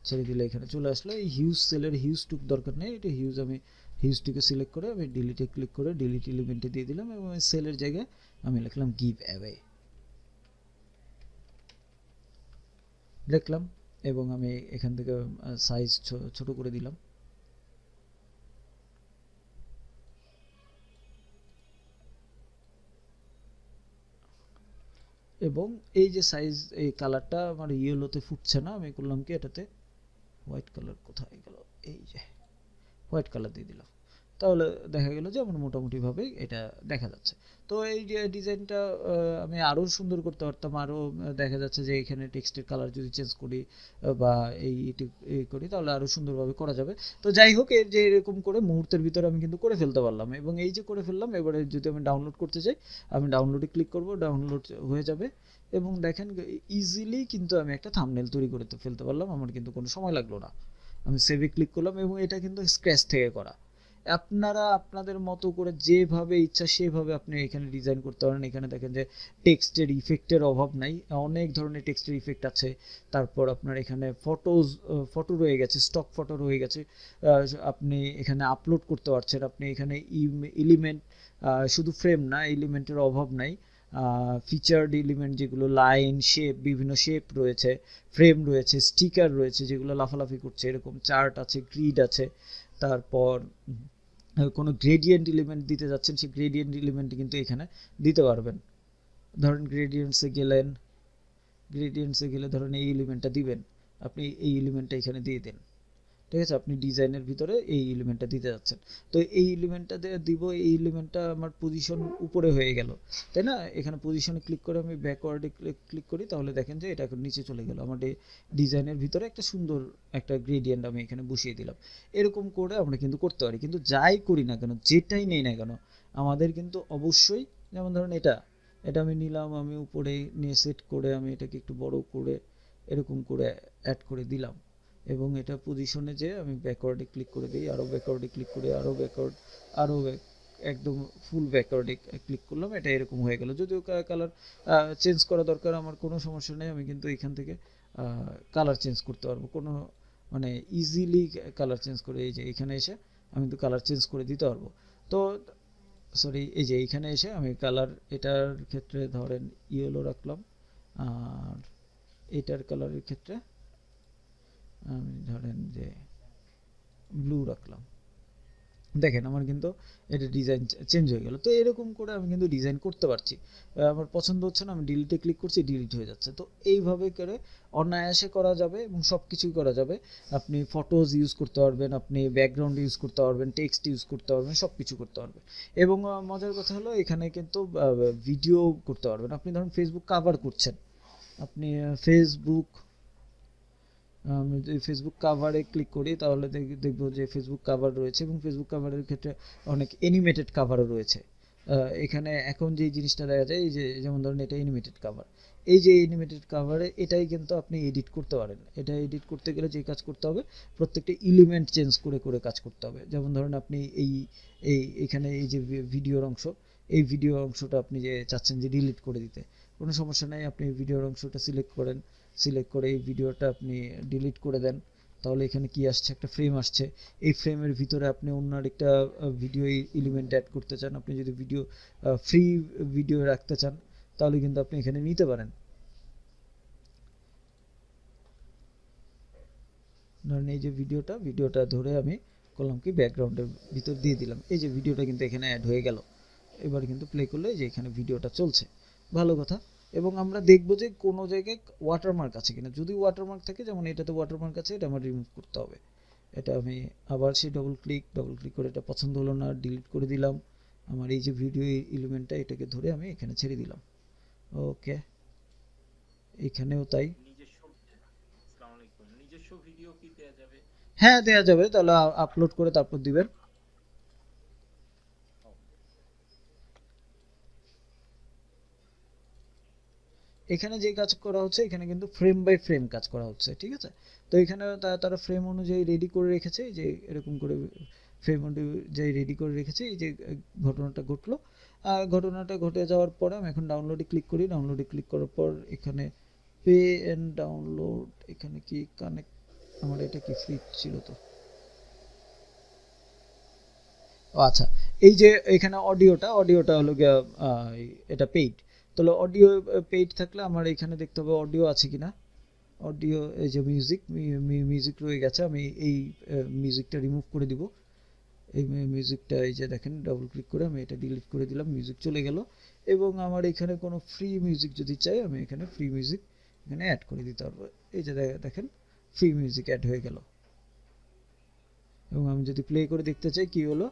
ছেড়ে দিলে এখানে চলে আসলো। এই হিউজ সেলের হিউজ টুক দরকার নেই, এটা হিউজ আমি হিউজটিকে সিলেক্ট করে আমি ডিলিটে ক্লিক করে ডিলিট এলিমেন্টে দিয়ে দিলাম, এবং সেলের জায়গায় আমি লিখলাম গিভ অ্যাওয়ে লিখলাম, এবং আমি এখান থেকে সাইজ ছোট করে দিলাম। এবং এই যে সাইজ, এই কালারটা আমার ইয়েলোতে ফুটছে না, আমি করলাম কি এটাতে হোয়াইট কালার, কোথায় গেল, এই যে হোয়াইট কালার দিয়ে দিলাম। তাহলে দেখা গেল যে আমার মোটামুটিভাবে এটা দেখা যাচ্ছে। তো এই যে ডিজাইনটা আমি আরও সুন্দর করতে পারতাম। আরও দেখা যাচ্ছে যে এখানে টেক্সটের কালার যদি চেঞ্জ করি বা এই করি তাহলে আরও সুন্দরভাবে করা যাবে। তো যাই হোক, এর যে এরকম করে মুহূর্তের ভিতরে আমি কিন্তু করে ফেলতে পারলাম, এবং এই যে করে ফেললাম। এবারে যদি আমি ডাউনলোড করতে চাই, আমি ডাউনলোডে ক্লিক করব, ডাউনলোড হয়ে যাবে। এবং দেখেন ইজিলি কিন্তু আমি একটা থাম্বনেল তৈরি করে ফেলতে পারলাম, আমার কিন্তু কোনো সময় লাগলো না। আমি সেভে ক্লিক করলাম, এবং এটা কিন্তু স্ক্র্যাচ থেকে করা। আপনারা আপনাদের মতো করে যেভাবে ইচ্ছা সেভাবে আপনি এখানে ডিজাইন করতে পারেন। এখানে দেখেন যে টেক্সটের ইফেক্টের অভাব নাই, অনেক ধরনের টেক্সটের ইফেক্ট আছে। তারপর আপনার এখানে ফটো রয়ে গেছে, স্টক ফটো রয়ে গেছে, আপনি এখানে আপলোড করতে পারছেন। আপনি এখানে এলিমেন্ট, শুধু ফ্রেম না, এলিমেন্টের অভাব নাই, ফিচার্ড এলিমেন্ট যেগুলো লাইন শেপ, বিভিন্ন শেপ রয়েছে, ফ্রেম রয়েছে, স্টিকার রয়েছে যেগুলো লাফালাফি করছে, এরকম চার্ট আছে, গ্রিড আছে। তারপর কোনো গ্রেডিয়েন্ট এলিমেন্ট দিতে যাচ্ছেন, সেই গ্রেডিয়েন্ট এলিমেন্ট কিন্তু এখানে দিতে পারবেন। ধরেন গ্রেডিয়েন্টসে গেলে ধরেন এই এলিমেন্টটা দিবেন, আপনি এই এলিমেন্টটা এখানে দিয়ে দেন, ঠিক আছে? আপনি ডিজাইনের ভিতরে এই এলিমেন্টটা দিতে যাচ্ছেন, তো এই এলিমেন্টটা দিব, এই এলিমেন্টটা আমার পজিশন উপরে হয়ে গেল, তাই না? এখানে পজিশনে ক্লিক করে আমি ব্যাকওয়ার্ডে ক্লিক করি, তাহলে দেখেন যে এটা এখন নিচে চলে গেল। আমার ডিজাইনের ভিতরে একটা সুন্দর একটা গ্রেডিয়েন্ট আমি এখানে বসিয়ে দিলাম। এরকম করে আমরা কিন্তু করতে পারি, কিন্তু যাই করি না কেন, যেটাই নেই না কেন, আমাদের কিন্তু অবশ্যই, যেমন ধরেন এটা আমি নিলাম, আমি উপরে নিয়ে সেট করে আমি এটাকে একটু বড় করে এরকম করে অ্যাড করে দিলাম, এবং এটা পজিশনে যে আমি ব্যাকওয়ার্ডে ক্লিক করে দিই, আরও ব্যাকওয়ার্ডে ক্লিক করে, আরও একদম ফুল ব্যাকওয়ার্ডে ক্লিক করলাম, এটা এরকম হয়ে গেল। যদিও কালার চেঞ্জ করা দরকার, আমার কোনো সমস্যা নেই, আমি কিন্তু এখান থেকে কালার চেঞ্জ করতে পারবো, কোনো মানে ইজিলি কালার চেঞ্জ করে, এই যে এখানে এসে আমি কিন্তু কালার চেঞ্জ করে দিতে পারবো। তো সরি, এই যে এইখানে এসে আমি কালার, এটার ক্ষেত্রে ধরেন ইয়েলো রাখলাম, আর এটার কালারের ক্ষেত্রে আমি ধরেন যে ব্লু রাখলাম। দেখেন আমার কিন্তু এটা ডিজাইন চেঞ্জ হয়ে গেল। তো এরকম করে আমি কিন্তু ডিজাইন করতে পারছি। আমার পছন্দ হচ্ছে না, আমি ডিলিটে ক্লিক করছি, ডিলিট হয়ে যাচ্ছে। তো এইভাবে করে অনায়াসে করা যাবে এবং সব কিছুই করা যাবে। আপনি ফটোজ ইউজ করতে পারবেন, আপনি ব্যাকগ্রাউন্ড ইউজ করতে পারবেন, টেক্সট ইউজ করতে পারবেন, সব কিছু করতে পারবেন। এবং মজার কথা হলো এখানে কিন্তু ভিডিও করতে পারবেন। আপনি ধরুন ফেসবুক কাভার করছেন, আপনি ফেসবুক, আমি যদি ফেসবুক কাভারে ক্লিক করি তাহলে দেখব যে ফেসবুক কাভার রয়েছে, এবং ফেসবুক কাভারের ক্ষেত্রে অনেক অ্যানিমেটেড কাভারও রয়েছে। এখানে এখন যে জিনিসটা দেখা যায়, এই যে যেমন ধরুন এটা অ্যানিমেটেড কাভার, এই যে অ্যানিমেটেড কাভারে এটাই কিন্তু আপনি এডিট করতে পারেন। এটা এডিট করতে গেলে যে কাজ করতে হবে, প্রত্যেকটা এলিমেন্ট চেঞ্জ করে করে কাজ করতে হবে। যেমন ধরুন আপনি এখানে এই যে ভিডিওর অংশ, এই ভিডিও অংশটা আপনি যে চাচ্ছেন যে ডিলিট করে দিতে, কোনো সমস্যা নাই, আপনি ভিডিওর অংশটা সিলেক্ট করেন, সিলেক্ট করে এই ভিডিওটা আপনি ডিলিট করে দেন। তাহলে এখানে কি আসছে, একটা ফ্রেম আসছে। এই ফ্রেমের ভিতরে আপনি অন্য আরেকটা ভিডিও এলিমেন্ট অ্যাড করতে চান, আপনি যদি ফ্রি ভিডিও রাখতে চান তাহলে কিন্তু আপনি এখানে নিতে পারেন। ধরেন এই যে ভিডিওটা ধরে আমি করলাম কি ব্যাকগ্রাউন্ডের ভিতর দিয়ে দিলাম, এই যে ভিডিওটা কিন্তু এখানে অ্যাড হয়ে গেল। এবার কিন্তু প্লে করলে যে এখানে ভিডিওটা চলছে, ভালো কথা। এবং আমরা দেখব যে কোনো জায়গায় ওয়াটারমার্ক আছে কিনা, যদি ওয়াটারমার্ক থাকে, যেমন এটাতে ওয়াটারমার্ক আছে, এটা আমার রিমুভ করতে হবে। এটা আমি আবার সেই ডবল ক্লিক করে, এটা পছন্দ হলো না, ডিলিট করে দিলাম। আমার এই যে ভিডিও এলিমেন্টটা, এটাকে ধরে আমি এখানে ছেড়ে দিলাম। ওকে, এখানেও তাই। হ্যাঁ দেয়া যাবে, তাহলে আপলোড করে তারপর দিবেন। এখানে যে কাজ করা হচ্ছে, এখানে কিন্তু ফ্রেম বাই ফ্রেম কাজ করা হচ্ছে, ঠিক আছে? তো এখানে তারা ফ্রেম অনুযায়ী রেডি করে রেখেছে, যে এরকম করে ফ্রেম অনুযায়ী রেডি করে রেখেছে। এই যে ঘটনাটা ঘটলো, ঘটনাটা ঘটে যাওয়ার পরে আমি এখন ডাউনলোডে ক্লিক করি। ডাউনলোডে ক্লিক করার পর এখানে পে এন্ড ডাউনলোড, এখানে কি কানেক্ট, আমার এটা কি ফ্রি ছিল তো, আচ্ছা। এই যে এখানে অডিওটা হলো গিয়া এটা পেইড। তাহলে অডিও পেইড থাকলে আমার এখানে দেখতে হবে অডিও আছে কিনা। অডিও, এই যে মিউজিক রয়ে গেছে, আমি এই মিউজিকটা রিমুভ করে দিব। এই মিউজিকটা, এই যে দেখেন ডাবল ক্লিক করে আমি এটা ডিলিট করে দিলাম, মিউজিক চলে গেল। এবং আমার এখানে কোনো ফ্রি মিউজিক যদি চাই, আমি এখানে ফ্রি মিউজিক এখানে অ্যাড করে দিতে পারবো। এই যে দেখেন ফ্রি মিউজিক অ্যাড হয়ে গেল। এবং আমি যদি প্লে করে দেখতে চাই কি হলো,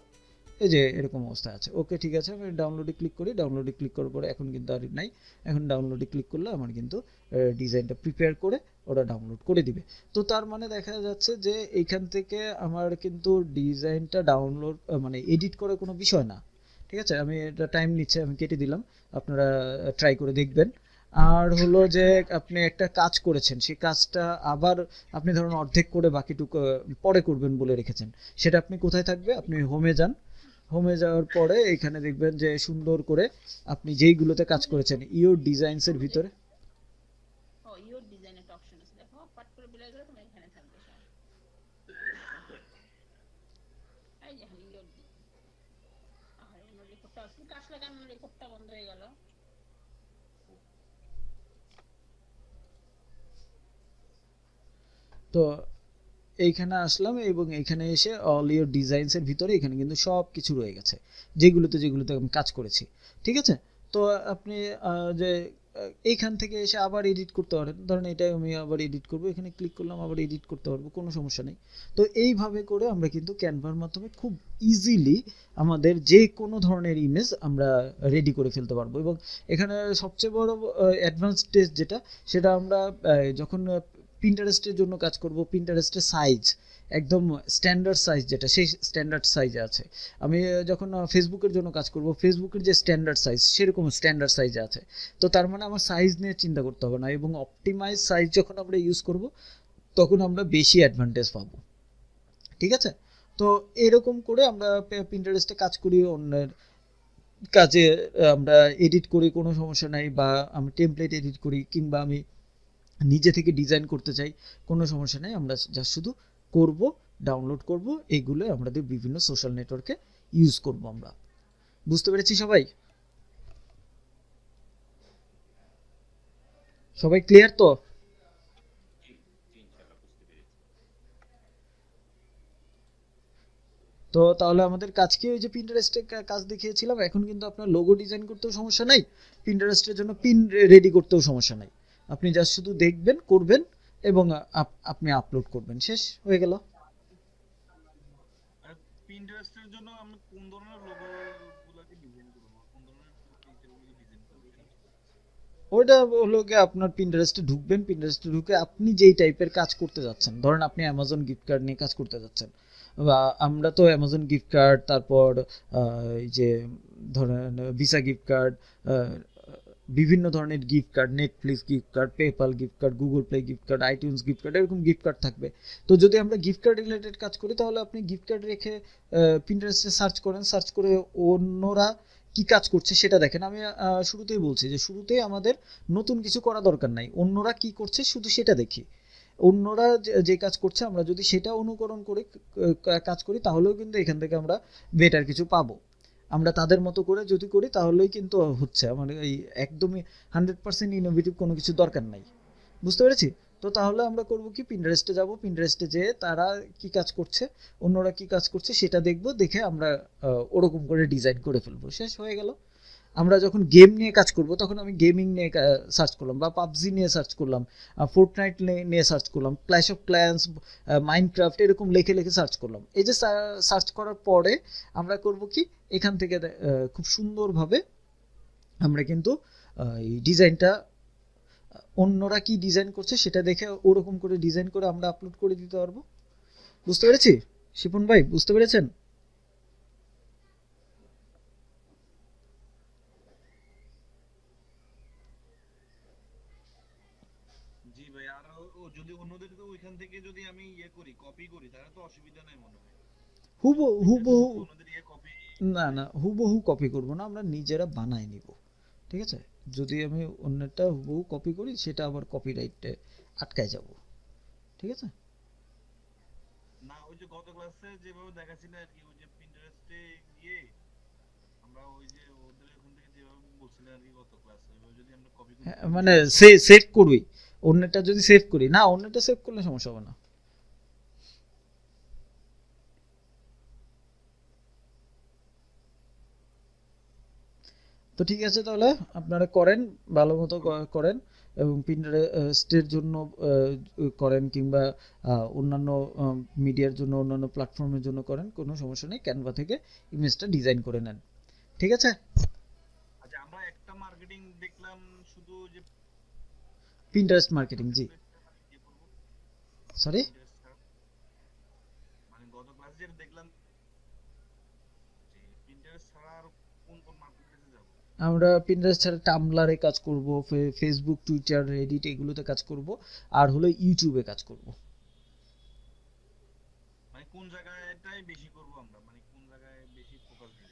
এই যে এরকম অবস্থা আছে। ওকে, ঠিক আছে, আমি ডাউনলোডে ক্লিক করি। ডাউনলোডে ক্লিক করার পরে এখন কিন্তু আর নাই, এখন ডাউনলোডে ক্লিক করলে আমার কিন্তু ডিজাইনটা প্রিপেয়ার করে ওরা ডাউনলোড করে দিবে। তো তার মানে দেখা যাচ্ছে যে এইখান থেকে আমার কিন্তু ডিজাইনটা ডাউনলোড মানে এডিট করার কোনো বিষয় না, ঠিক আছে? আমি এটা টাইম নিচ্ছে, আমি কেটে দিলাম, আপনারা ট্রাই করে দেখবেন। আর হলো যে আপনি একটা কাজ করেছেন, সেই কাজটা আবার আপনি ধরুন অর্ধেক করে বাকিটুকু পরে করবেন বলে রেখেছেন, সেটা আপনি কোথায় থাকবে, আপনি হোমে যান। হোমে যাওয়ার পরে এখানে দেখবেন যে সুন্দর করে আপনি যেইগুলোতে কাজ করেছেন ইওর ডিজাইনস এর ভিতরে। ও ইওর ডিজাইন একটা অপশন আছে, দেখো পাট করে বিলাই করে তুমি এখানে থাকবে সব। এই যে ইওর, আর আমার রিপোর্টটা আসলে কাজ লাগান, আমার রিপোর্টটা বন্ধ হয়ে গেল। তো এইখানে আসলাম এবং এইখানে এসে অল ইওর ডিজাইনস এর ভিতরে এখানে কিন্তু সব কিছু রয়ে গেছে, যেগুলোতে যেগুলোতে আমি কাজ করেছি। ঠিক আছে? তো আপনি যে এইখান থেকে এসে আবার এডিট করতে পারেন, ধরেন এটা আমি আবার এডিট করব, এখানে ক্লিক করলাম, আবার এডিট করতে পারবো, কোনো সমস্যা নেই। তো এইভাবে করে আমরা কিন্তু ক্যানভার মাধ্যমে খুব ইজিলি আমাদের যে কোনো ধরনের ইমেজ আমরা রেডি করে ফেলতে পারবো। এবং এখানে সবচেয়ে বড় অ্যাডভান্স টেস্ট যেটা, সেটা আমরা যখন পিন্টারেস্টের জন্য কাজ করব, পিন্টারেস্টের সাইজ একদম স্ট্যান্ডার্ড সাইজ যেটা, সেই স্ট্যান্ডার্ড সাইজে আছে। আমি যখন ফেসবুকের জন্য কাজ করব, ফেসবুকের যে স্ট্যান্ডার্ড সাইজ সেরকম স্ট্যান্ডার্ড সাইজে আছে। তো তার মানে আমার সাইজ নিয়ে চিন্তা করতে হবে না, এবং অপটিমাইজ সাইজ যখন আমরা ইউজ করব তখন আমরা বেশি অ্যাডভান্টেজ পাবো। ঠিক আছে? তো এরকম করে আমরা পিন্টারেস্টে কাজ করি, অন্যের কাজে আমরা এডিট করি, কোনো সমস্যা নাই, বা আমি টেমপ্লেট এডিট করি, কিংবা আমি নিজে থেকে ডিজাইন করতে চাই, কোনো সমস্যা নেই। আমরা যা শুধু করব, ডাউনলোড করব, এইগুলো আমাদের বিভিন্ন সোশ্যাল নেটওয়ার্কে ইউজ করব আমরা। বুঝতে পেরেছি সবাই? সবাই ক্লিয়ার তো? তো তাহলে আমাদের কাজ কি, ওই যে পিন্টারেস্টে কাজ দেখিয়েছিলাম, এখন কিন্তু আপনার লোগো ডিজাইন করতেও সমস্যা নাই, পিন্টারেস্টের জন্য পিন রেডি করতেও সমস্যা নাই। আপনি জাস্ট শুধু দেখবেন, করবেন, এবং আপনি আপলোড করবেন, শেষ হয়ে গেল। আর পিন্টারেস্টের জন্য আমি কোন ধরনের লোগো গুলাকে ডিজাইন করবো, কোন ধরনের পিকচার গুলো ডিজাইন করবো সেটা বুঝতে পারছি। ওইটা হলো গিয়ে আপনার পিন্টারেস্টে ঢুকবেন, পিন্টারেস্টে ঢুকে আপনি যেই টাইপের কাজ করতে যাচ্ছেন, ধরেন আপনি অ্যামাজন গিফট কার্ড নিয়ে কাজ করতে যাচ্ছেন, বা আমরা তো অ্যামাজন গিফট কার্ড, তারপর এই যে ধরেন ভিসা গিফট কার্ড, বিভিন্ন ধরনের gift card, Netflix gift card, PayPal gift card, Google play gift card, iTunes gift card, এরকম গিফট কার্ড থাকবে। তো যদি আমরা গিফট কার্ড রিলেটেড কাজ করি, তাহলে আপনি গিফট কার্ড রেখে পিন্টারেস্টে সার্চ করেন, সার্চ করে অন্যরা কি কাজ করছে সেটা দেখেন। আমি শুরুতেই বলছি যে শুরুতেই আমাদের নতুন কিছু করা দরকার নাই, অন্যরা কি করছে শুধু সেটা দেখি। অন্যরা যে কাজ করছে আমরা যদি সেটা অনুকরণ করে কাজ করি, তাহলেও কিন্তু এখান থেকে আমরা বেটার কিছু পাবো। আমরা তাদের মতো করে যদি করি তাহলেই কিন্তু হচ্ছে, আমার এই একদমই 100% ইনোভেটিভ কোনো কিছু দরকার নাই। বুঝতে পেরেছি? তো তাহলে আমরা করব কি, পিন্টারেস্টে যাব, পিন্টারেস্টে যেয়ে তারা কি কাজ করছে, অন্যরা কি কাজ করছে সেটা দেখব, দেখে আমরা ওরকম করে ডিজাইন করে ফেলবো, শেষ হয়ে গেল। আমরা যখন গেম নিয়ে কাজ করব তখন আমি গেমিং নিয়ে সার্চ করলাম, বা পাবজি নিয়ে সার্চ করলাম, ফোর্টনাইট নিয়ে সার্চ করলাম, ক্ল্যাশ অফ ক্ল্যান্স, মাইনক্রাফট, এরকম লিখে লিখে সার্চ করলাম। এই যে সার্চ করার পরে আমরা করব কি, এখান থেকে খুব সুন্দরভাবে আমরা কিন্তু এই ডিজাইনটা, অন্যরা কি ডিজাইন করছে সেটা দেখে ওরকম করে ডিজাইন করে আমরা আপলোড করে দিতে পারবো। বুঝতে পেরেছি? শিপন ভাই বুঝতে পেরেছেন? জি ভাই, আর ও যদি অন্যদেরকে ওইখান থেকে যদি আমি ইয়ে করি, কপি করি, তাহলে তো অসুবিধা নাই মনে হয়। হুবহু পিন্টারেস্টে হুবহু, যদি অন্যদের ইয়ে কপি। না না, হুবহু কপি করব না, আমরা নিজেরা বানাই নিব। ঠিক আছে? যদি আমি অন্যটা হুবহু কপি করি সেটা আবার কপিরাইটে আটকায় যাব। ঠিক আছে? না, ওই যে গত ক্লাসে যেভাবে দেখাচ্ছিল আর কি, ওই যে পিন্টারেস্টে গিয়ে আমরা ওই যে ওদের ওখান থেকে যেভাবে বলছিলেন আর কি গত ক্লাসে, ওইভাবে যদি আমরা কপি করি হ্যাঁ, তাহলে মানে কি হবে? সেভ করবি, অন্যটা যদি সেভ করি, না অন্যটা সেভ করলে সমস্যা হবে না। তো ঠিক আছে, তাহলে আপনারা করেন, ভালো মতো করেন, এবং পিন্টারেস্টের জন্য করেন, কিংবা অন্যান্য মিডিয়ার জন্য, অন্যান্য প্ল্যাটফর্মের জন্য করেন, কোনো সমস্যা নেই, ক্যানভা থেকে ইমেজটা ডিজাইন করে নেন। ঠিক আছে? আচ্ছা, আমরা একটা মার্কেটিং দেখলাম শুধু, যে পিন্টারেস্ট মার্কেটিং, জি। মার্কেটপ্লেসটা মানে ইয়ে করবো সরি? পিন্টারেস্ট ছাড়া, মানে গত ক্লাসে যেটা দেখলাম যে পিন্টারেস্ট ছাড়া আর কোন কোন মার্কেটপ্লেসে যাব। আমরা পিন্টারেস্ট ছাড়া টামব্লারে কাজ করব, ফেসবুক, টুইটার, রেডিট এগুলোতে কাজ করব, আর হলো ইউটিউবে কাজ করব। মানে কোন জায়গাটাই বেশি করব আমরা, মানে কোন জায়গায় বেশি ফোকাস দিব?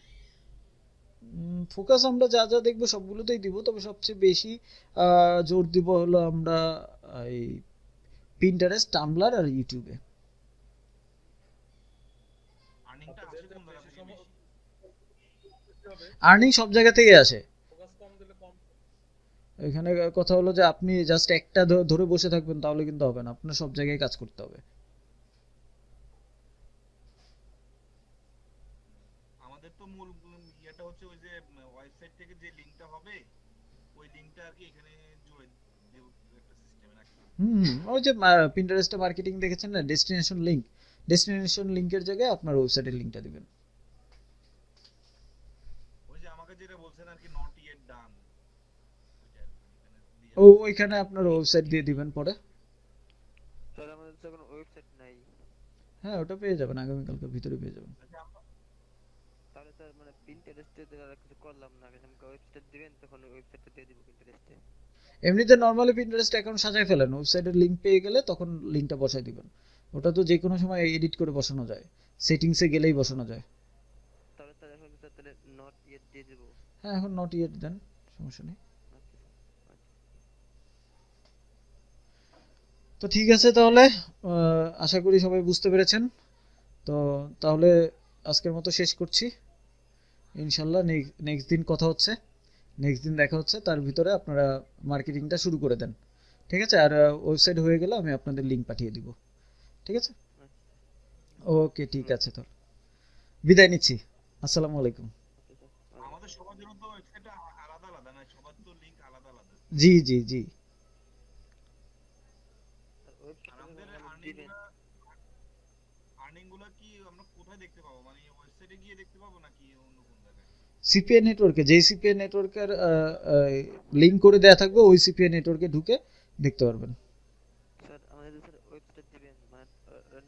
ফোকাস আমরা যা যা দেখবো সবগুলোতেই দিব, তবে সবচেয়ে বেশি জোর দিব হলো আমরা এই পিন্টারেস্ট, টামব্লার আর ইউটিউবে। আর্নিংটা আসে কোন জায়গা থেকে বেশি? আর্নিং সব জায়গা থেকে আসে। এখানে কথা হলো যে আপনি জাস্ট একটা ধরে বসে থাকবেন তাহলে কিন্তু হবে না, আপনার সব জায়গায় কাজ করতে হবে। আমাদের তো মূল ইয়েটা হচ্ছে ওই যে ওয়েবসাইট থেকে যে লিংকটা হবে ওই লিংকটা আর কি এখানে জুড়ে দেব একটা সিস্টেমে নাকি? ওই যে পিন্টারেস্টে মার্কেটিং দেখেছেন না, ডেস্টিনেশন লিংক, ডেস্টিনেশন লিংকের জায়গায় আপনার ওয়েবসাইটের লিংকটা দিবেন। ওই যে আমাকে যেটা বলছেন আর কি নট ইয়েট ডান, ওইটা আর কি এখানে দিয়ে ওইখানে আপনার ওয়েবসাইট দিয়ে দিবেন পরে। স্যার আমাদের তো কোনো ওয়েবসাইট নাই। হ্যাঁ, ওটা পেয়ে যাবেন, আগামীকালকের ভিতরে পেয়ে যাবেন। আচ্ছা আমরা তাহলে স্যার মানে পিন্টারেস্টে আর কিছু করলাম না, কিন্তু আমাকে ওয়েবসাইট দিবেন তখন ওয়েবসাইটটা দিয়ে দিব পিন্টারেস্টে। এমনিতে নর্মালি পিন্টারেস্ট অ্যাকাউন্ট সাজায় ফেলেন, ওয়েবসাইটের লিংক পেয়ে গেলে তখন লিংকটা বসাই দিবেন। ওটা তো যে কোনো সময় এডিট করে বসানো যায়, সেটিংসে গেলেই বসানো যায়। তাহলে স্যার এখন স্যার তাহলে নট ইয়েট দিয়ে দিব। হ্যাঁ, এখন নট ইয়েট দেন, সমস্যা নেই। আচ্ছা স্যার, আচ্ছা। তো ঠিক আছে তাহলে, আশা করি সবাই বুঝতে পেরেছেন। তো তাহলে আজকের মতো শেষ করছি। ইনশাল্লাহ নেক্সট দিন কথা হচ্ছে, নেক্সট দিন দেখা হচ্ছে, তার ভিতরে আপনারা মার্কেটিংটা শুরু করে দেন, ঠিক আছে? আর ওয়েবসাইট হয়ে গেলে আমি আপনাদের লিংক পাঠিয়ে দিব, ঠিক আছে? ওকে, ঠিক আছে, তো বিদায় নিচ্ছি। আসসালামু আলাইকুম। আচ্ছা স্যার, আমাদের সবার জন্য তো ওয়েবসাইটটা আলাদা আলাদা না, সবার তো লিংক আলাদা আলাদা। জি জি জি। স্যার আর ওয়েবসাইটে আমাদের যখন দিবেন আর্নিং গুলা কি আমরা কোথায় দেখতে পাবো, মানে ওয়েবসাইটে গিয়ে দেখতে পাবো নাকি অন্য কোন জায়গায়? সিপিএ নেটওয়ার্কে, যেই সিপিএ নেটওয়ার্কের লিংক করে দেওয়া থাকবে ওই সিপিএ নেটওয়ার্কে ঢুকে দেখতে পারবেন। স্যার আমাদের স্যার ওয়েবসাইট দিবেন মানে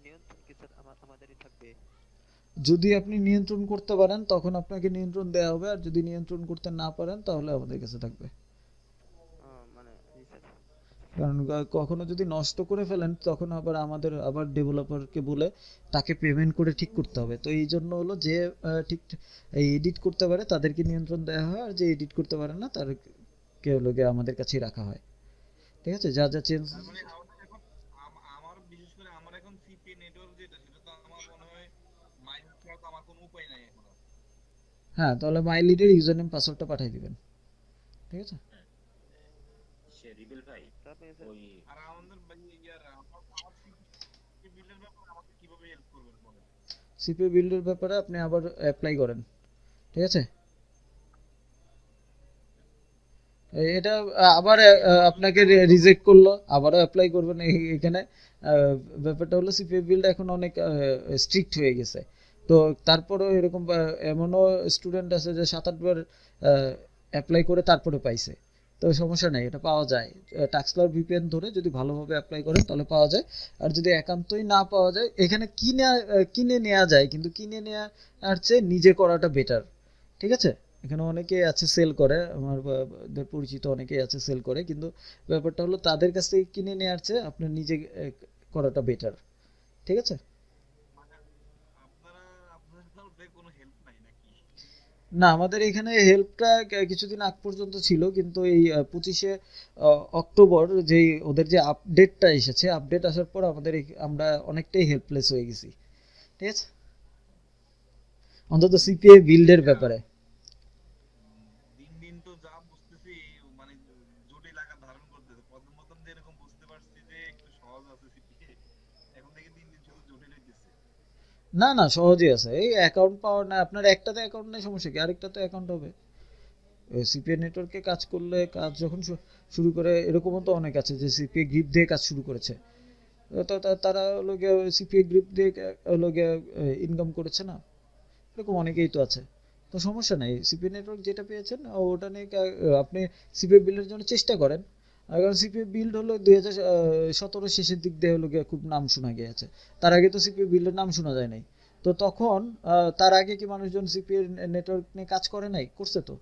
নিয়ন্ত্রণ কি স্যার আমাদেরই থাকবে? যদি আপনি নিয়ন্ত্রণ করতে পারেন তখন আপনাকে নিয়ন্ত্রণ দেওয়া হবে, আর যদি নিয়ন্ত্রণ করতে না পারেন তাহলে আমাদের কাছে থাকবে। মানে জি স্যার। কারণ কখনো যদি নষ্ট করে ফেলেন তখন আবার ডেভেলপারকে বলে তাকে পেমেন্ট করে ঠিক করতে হবে। তো এই জন্য হলো যে ঠিক এডিট করতে পারে তাদেরকে নিয়ন্ত্রণ দেওয়া হয়, আর যে এডিট করতে পারে না তাদেরকে হলো গিয়ে আমাদের কাছেই রাখা হয়, ঠিক আছে? যা যা চেঞ্জ। তার মানে আমাদের এখন আমার বিশেষ করে আমার এখন সিপিএ নেটওয়ার্ক যেটা সেটা তো আমার মনে হয় মাইন ছাড়া তো আমার কোনো উপায় নাই এখন আর। হ্যাঁ, তাহলে মাই লিডের ইউজার নেম পাসওয়ার্ডটা পাঠিয়ে দিবেন, ঠিক আছে? সে রিবেল ভাই স্যার আপনি স্যার ওই আর আমাদের ইয়ার আমার সিপিএ বিল্ডের ব্যাপারে আমাকে কিভাবে হেল্প করবেন বলেন? সিপিএ বিল্ডের ব্যাপারে আপনি আবার অ্যাপ্লাই করেন, ঠিক আছে? এটা আবার আপনাকে রিজেক্ট করলো, আবারও অ্যাপ্লাই করবেন এখানে। ব্যাপারটা হলো সিপিএ বিল্ড এখন অনেক স্ট্রিক্ট হয়ে গেছে। তো তারপরেও এরকম এমনও স্টুডেন্ট আছে যে 7-8 বার অ্যাপ্লাই করে তারপরে পাইছে। তো সমস্যা নাই, এটা পাওয়া যায়। টাক্সলার ভিপিএন ধরে যদি ভালোভাবে অ্যাপ্লাই করেন তাহলে পাওয়া যায়। আর যদি একান্তই না পাওয়া যায়, এখানে কিনে নেওয়া যায়, কিন্তু কিনে নেওয়ার চেয়ে নিজে করাটা বেটার, ঠিক আছে? এখানে অনেকেই আছে সেল করে, আমার পরিচিত অনেকেই আছে সেল করে, কিন্তু ব্যাপারটা হলো তাদের কাছ থেকে কিনে নেওয়ার চেয়ে আপনার নিজে করাটা বেটার, ঠিক আছে? মানে আপনারা আপনাদের তরফে কোনো হেল্প নাই নাকি? না, আমাদের এখানে হেল্পটা কিছুদিন আগ পর্যন্ত ছিল, কিন্তু এই 25শে অক্টোবর যেই ওদের যে আপডেটটা এসেছে, আপডেট আসার পর আমরা অনেকটাই হেল্পলেস হয়ে গেছি, ঠিক আছে? অন্তত সিপিএ বিল্ডের ব্যাপারে। দিন দিন তো যা বুঝতেছি মানে জটিল আকার ধারণ করতেছে। প্রথম প্রথম যে এরকম বুঝতে পারছি যে একটু সহজ আছে সিপিএ, এখন থেকে দিন দিন শুধু জটিল হইতেছে। না না, সহজেই আছে। এই অ্যাকাউন্ট পাওয়া, না আপনার একটাতে অ্যাকাউন্ট নেই সমস্যা কি, আরেকটাতে অ্যাকাউন্ট হবে। সিপিএ নেটওয়ার্কে কাজ করলে, কাজ যখন শুরু করে, এরকমও তো অনেক আছে যে সিপিএ গ্রিপ দিয়ে কাজ শুরু করেছে। তো তারা হলো গিয়ে সিপিএ গ্রিপ দিয়ে হলো গিয়ে ইনকাম করেছে না, এরকম অনেকেই তো আছে। তো সমস্যা নাই, সিপিএ নেটওয়ার্ক যেটা পেয়েছেন ওটা নিয়ে আপনি সিপিএ বিল্ডের জন্য চেষ্টা করেন। কারণ সিপিএ বিল্ড হলো 2017 শেষের দিক দিয়ে হলো গিয়ে খুব নাম শোনা গিয়েছে। তার আগে তো সিপিএ বিল্ডের নাম শোনা যায় নাই। তো তখন তার আগে কি মানুষজন সিপিএ নেটওয়ার্ক নিয়ে কাজ করে নাই? করছে তো।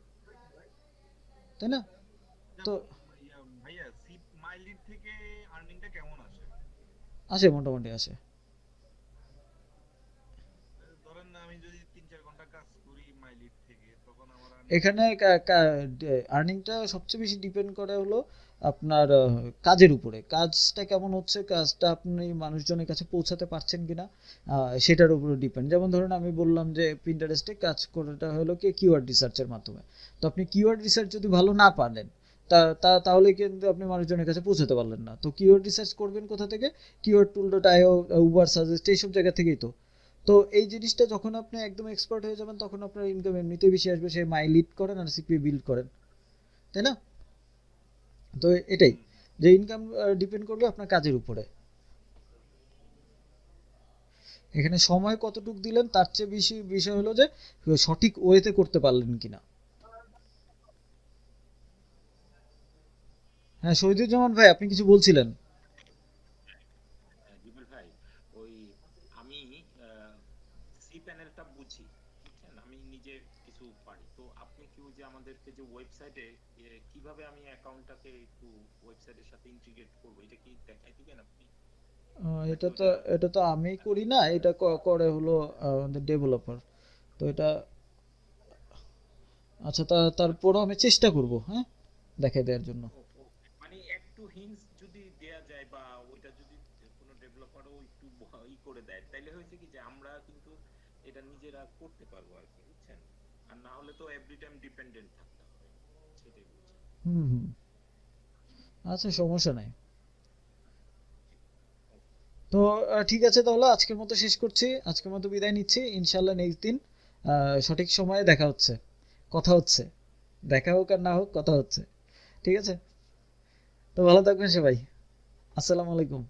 তাই না? তো ভাইয়া সি মাইলিড থেকে আর্নিংটা কেমন আসে? আসে, মোটামুটি আসে। ধরেন না আমি যদি 3-4 ঘন্টা কাজ করি মাইলিড থেকে, তখন আমার এখানে আর্নিংটা সবচেয়ে বেশি ডিপেন্ড করে হলো আপনার কাজের উপরে, কাজটা কেমন হচ্ছে, কাজটা আপনি মানুষজনের কাছে পৌঁছাতে পারছেন কিনা, সেটার উপরে ডিপেন্ড। যেমন ধরুন আমি বললাম যে পিন্টারেস্টে কাজ করাটা হলো কি কিওয়ার্ড রিসার্চের মাধ্যমে। তো আপনি কিওয়ার্ড রিসার্চ যদি ভালো না পারেন তাহলে কিন্তু আপনি মানুষজনের কাছে পৌঁছাতে পারলেন না। তো কিওয়ার্ড রিসার্চ করবেন কোথা থেকে? কিওয়ার্ড টুল ডট আইও, উবার সাজেস্ট, এইসব জায়গা থেকেই তো। তো এই জিনিসটা যখন আপনি একদম এক্সপার্ট হয়ে যাবেন তখন আপনার ইনকাম এমনিতেই বেশি আসবে, সে মাই লিড করেন আর সিপি বিল্ড করেন, তাই না? তো এটাই, যে ইনকাম ডিপেন্ড করবে আপনার কাজের উপরে। এখানে সময় কতটুকু দিলেন তার চেয়ে বেশি বিষয় হলো যে সঠিক ওয়েতে করতে পারলেন কিনা। হ্যাঁ, শহীদুজ্জামান ভাই আপনি কিছু বলছিলেন। জুবেল ভাই, ওই আমি সি প্যানেলটা বুঝি, বুঝছেন, আমি নিজে কিছু পারি। তো আপনি কি ওই যে আমাদেরকে যে ওয়েবসাইটে কিভাবে আমি অ্যাকাউন্টটাকে একটু ওয়েবসাইটের সাথে ইন্টিগ্রেট করবো, এটা কি দেখাই দিবেন আপনি? নাকি এটা তো ওটা এটা তো আমি করি না, এটা করে হলো আমাদের ডেভেলপার। তো এটা, আচ্ছা, তারপরও আমি চেষ্টা করব, হ্যাঁ, দেখাই দেওয়ার জন্য। মানে একটু হিন্টস যদি দেয়া যায়, বা ওইটা যদি কোনো ডেভেলপারও একটু ই করে দেয়, তাইলে হয়েছে কি যে আমরা কিন্তু এটা নিজেরা করতে পারবো আর কি, বুঝছেন। আর না হলে তো এভরি টাইম ডিপেন্ডেন্ট থাকতে হবে, সেটাই বলছি। হুম হুম, আচ্ছা, সমস্যা নাই। তো ঠিক আছে, তাহলে আজকের মতো শেষ করছি, আজকের মতো বিদায় নিচ্ছি। ইনশাল্লাহ নেক্সট দিন সঠিক সময়ে দেখা হচ্ছে, কথা হচ্ছে, দেখা হোক আর না হোক কথা হচ্ছে। ঠিক আছে, তো ভালো থাকবেন সবাই। আসসালামু আলাইকুম।